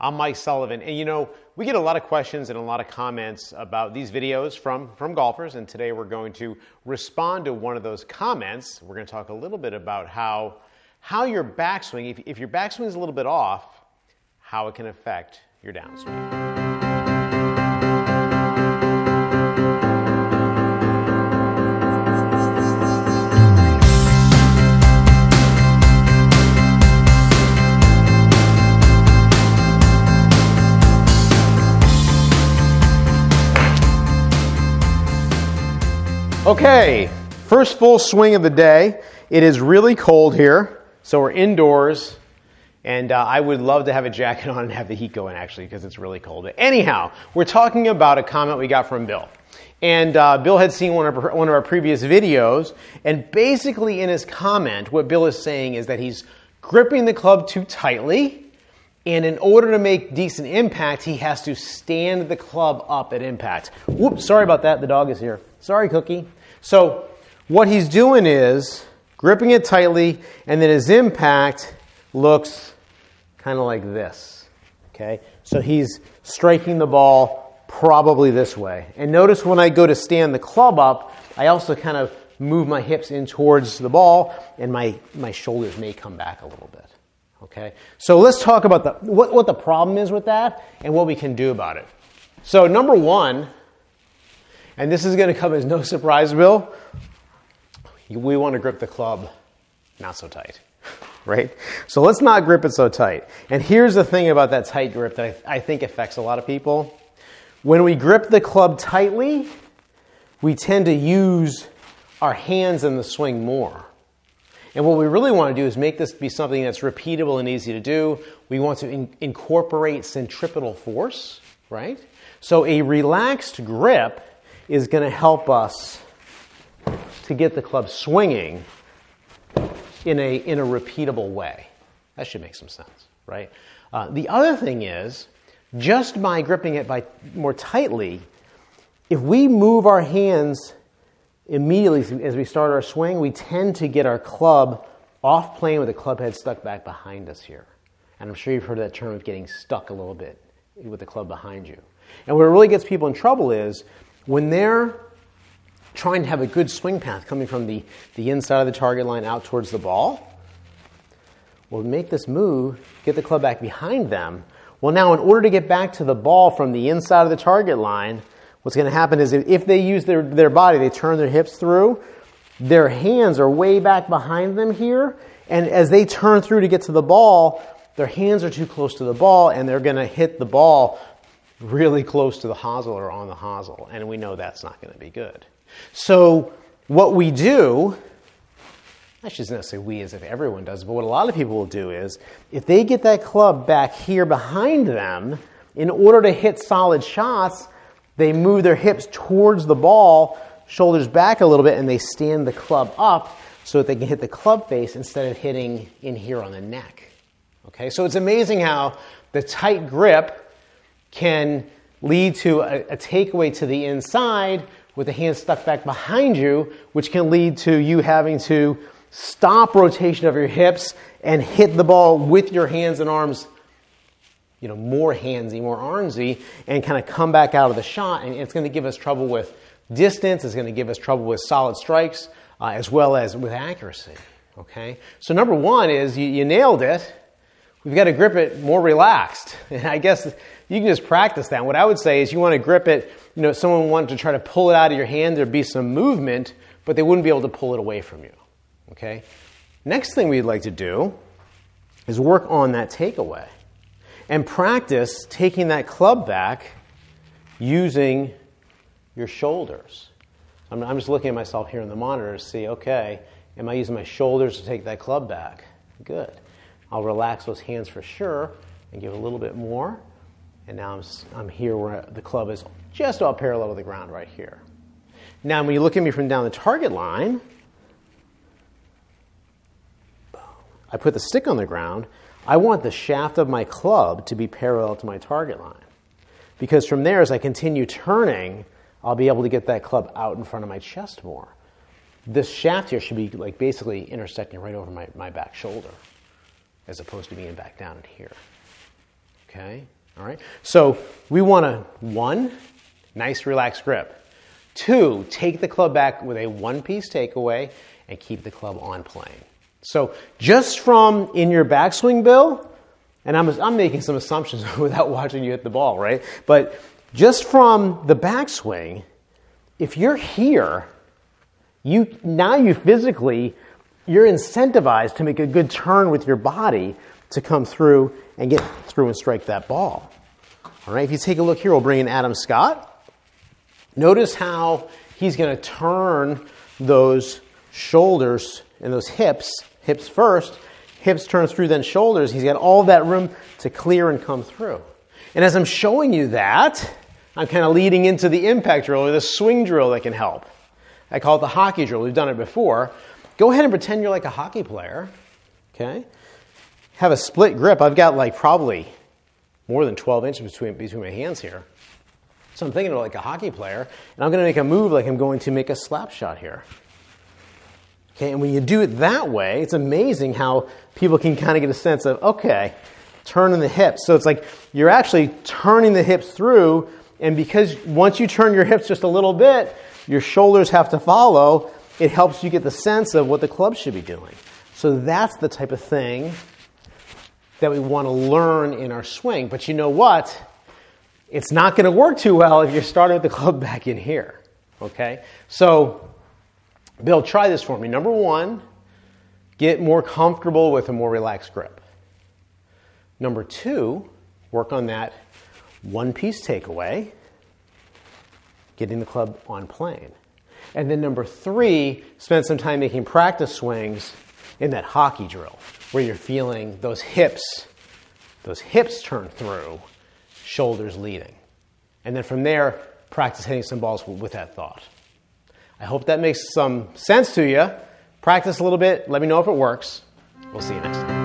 I'm Mike Sullivan, and you know, we get a lot of questions and a lot of comments about these videos from golfers, and today we're going to respond to one of those comments. We're going to talk a little bit about how your backswing, if your backswing is a little bit off, how it can affect your downswing. Okay, first full swing of the day. It is really cold here, so we're indoors, and I would love to have a jacket on and have the heat going actually because it's really cold. But anyhow, we're talking about a comment we got from Bill. And Bill had seen one of our previous videos, and basically in his comment, what Bill is saying is that he's gripping the club too tightly, and in order to make decent impact, he has to stand the club up at impact. Whoops, sorry about that, the dog is here. Sorry, Cookie. So what he's doing is gripping it tightly, and then his impact looks kind of like this. Okay? So he's striking the ball probably this way. And notice when I go to stand the club up, I also kind of move my hips in towards the ball, and my shoulders may come back a little bit. Okay? So let's talk about what the problem is with that and what we can do about it. So number one, and this is going to come as no surprise, Bill, we want to grip the club not so tight, right? So let's not grip it so tight. And here's the thing about that tight grip that I think affects a lot of people. When we grip the club tightly, we tend to use our hands in the swing more. And what we really want to do is make this be something that's repeatable and easy to do. We want to incorporate centripetal force, right? So a relaxed grip is going to help us to get the club swinging in a repeatable way. That should make some sense, right? The other thing is, just by gripping it more tightly, if we move our hands immediately as we start our swing, we tend to get our club off plane with the club head stuck back behind us here. And I'm sure you've heard that term of getting stuck a little bit with the club behind you. And what really gets people in trouble is when they're trying to have a good swing path coming from the inside of the target line out towards the ball, we'll make this move, get the club back behind them. Well, now in order to get back to the ball from the inside of the target line, what's going to happen is if they use their body, they turn their hips through, their hands are way back behind them here, and as they turn through to get to the ball, their hands are too close to the ball, and they're going to hit the ball really close to the hosel or on the hosel, and we know that's not going to be good. So what we do, I shouldn't say we as if everyone does, but what a lot of people will do is, if they get that club back here behind them, in order to hit solid shots, they move their hips towards the ball, shoulders back a little bit, and they stand the club up so that they can hit the club face instead of hitting in here on the neck. Okay, so it's amazing how the tight grip can lead to a takeaway to the inside with the hands stuck back behind you, which can lead to you having to stop rotation of your hips and hit the ball with your hands and arms, you know, more handsy, more armsy, and kind of come back out of the shot. And it's going to give us trouble with distance. It's going to give us trouble with solid strikes, as well as with accuracy. Okay? So number one is you nailed it. We've got to grip it more relaxed. And I guess you can just practice that. What I would say is you want to grip it, you know, if someone wanted to try to pull it out of your hand, there'd be some movement, but they wouldn't be able to pull it away from you. Okay? Next thing we'd like to do is work on that takeaway and practice taking that club back using your shoulders. I'm just looking at myself here in the monitor to see, okay, am I using my shoulders to take that club back? Good. I'll relax those hands for sure and give a little bit more. And now I'm here where the club is just about parallel to the ground right here. Now when you look at me from down the target line, I put the stick on the ground. I want the shaft of my club to be parallel to my target line. Because from there, as I continue turning, I'll be able to get that club out in front of my chest more. This shaft here should be like basically intersecting right over my back shoulder, as opposed to being back down in here. Okay, all right. So we want a 1, nice relaxed grip. 2, take the club back with a one-piece takeaway and keep the club on plane. So just from in your backswing, Bill, and I'm making some assumptions without watching you hit the ball, right? But just from the backswing, if you're here, you're incentivized to make a good turn with your body to come through and get through and strike that ball. All right, if you take a look here, we'll bring in Adam Scott. Notice how he's going to turn those shoulders and those hips first, hips turn through, then shoulders. He's got all that room to clear and come through. And as I'm showing you that, I'm kind of leading into the impact drill or the swing drill that can help. I call it the hockey drill. We've done it before. Go ahead and pretend you're like a hockey player. Okay? Have a split grip. I've got like probably more than 12 inches between my hands here. So I'm thinking of like a hockey player, and I'm going to make a move like I'm going to make a slap shot here. Okay, and when you do it that way, it's amazing how people can kind of get a sense of, okay, turning the hips. So it's like you're actually turning the hips through, and because once you turn your hips just a little bit, your shoulders have to follow. It helps you get the sense of what the club should be doing. So that's the type of thing that we want to learn in our swing. But you know what? It's not going to work too well if you're starting with the club back in here. Okay? So, Bill, try this for me. Number 1, get more comfortable with a more relaxed grip. Number 2, work on that one-piece takeaway, getting the club on plane. And then number 3, spend some time making practice swings in that hockey drill, where you're feeling those hips turn through, shoulders leading. And then from there, practice hitting some balls with that thought. I hope that makes some sense to you. Practice a little bit. Let me know if it works. We'll see you next time.